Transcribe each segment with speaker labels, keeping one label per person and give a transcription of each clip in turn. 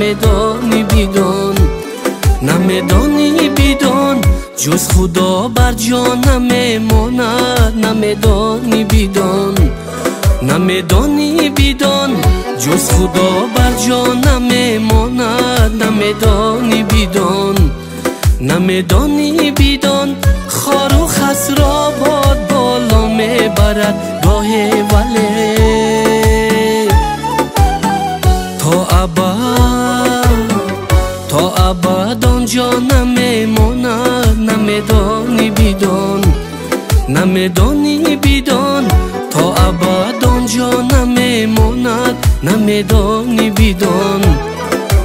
Speaker 1: نمیدانی بیدان، نمیدانی بیدان جز خدا بر جا نمیماند، نمیدانی بیدان، نمیدانی بیدان جز خدا بر جا نمیماند، نمیدانی بیدان، نمیدانی بیدان خار و خس را باد بالا میبرد گاه ولی تا ابد آنجا نمیماند، نمیدانی بیدان، نمیدانی بیدان تا ابد آنجا نمیماند، نمیدانی بیدان،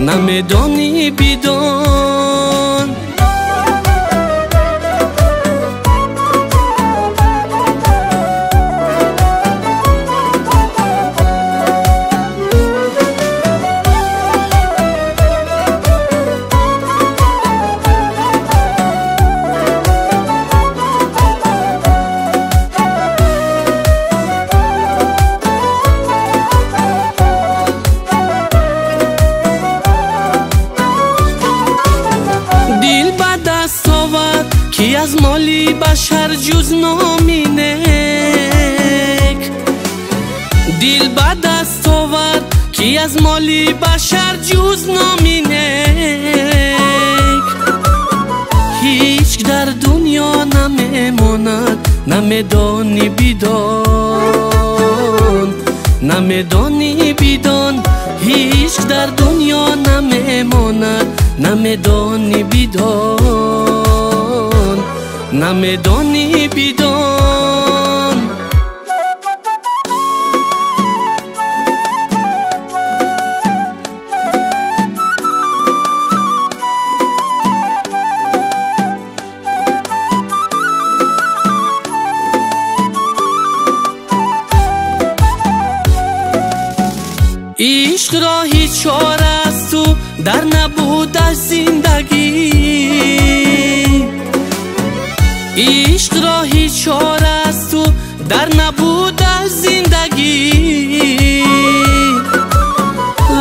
Speaker 1: نمیدانی بیدان. کی از مالی بشر جز نامینک، دل به دست آورد کی از مالی بشر جز نامینک، هیچ در دنیا نمیماند، نمیدانی بیدان، نمیدانی بیدان هیچ در دنیا نمیماند، نمیدانی بیدان، نمیدانی بیدان. عشق را هیچ چاره است تو در نبودش زندگی، عشق را هیچ چاره است تو در نبودش زندگی،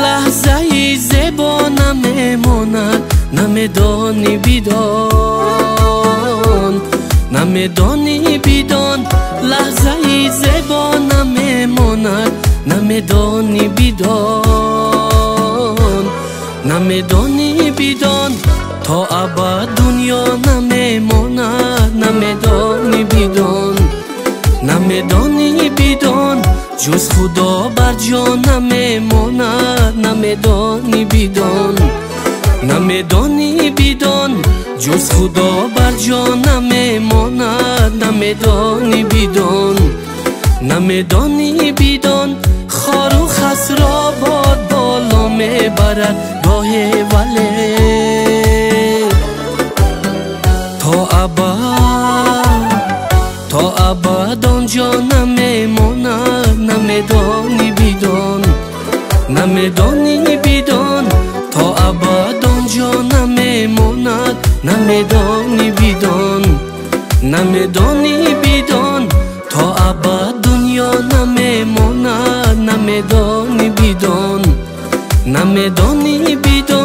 Speaker 1: لحظه ای زیبا نمیماند، نمیدانی بیدان، نمیدانی بیدان لحظه ای زیبا نمیماند، نمیدانی بیدان، نمیدانی بیدان تا ابد دنیا نمیماند، نمیدانی بیدان، نمیدانی بیدان جز خدا بر جا نمیماند، نمیدانی بیدان، نمیدانی بیدان جز خدا بر جا نمیماند، نمیدانی بیدان، نمیدانی بیدان خار و خس را باد بالا میبرد گاه ولی تا ابد آنجا نمیماند، نمیدانی بیدان، نمیدانی بیدان تا ابد آنجا نمیماند، نمیدانی بیدان، نمیدانی بیدان تا ابد دنیا نمیماند، نمیدانی بیدان، نمیدانی بیدان.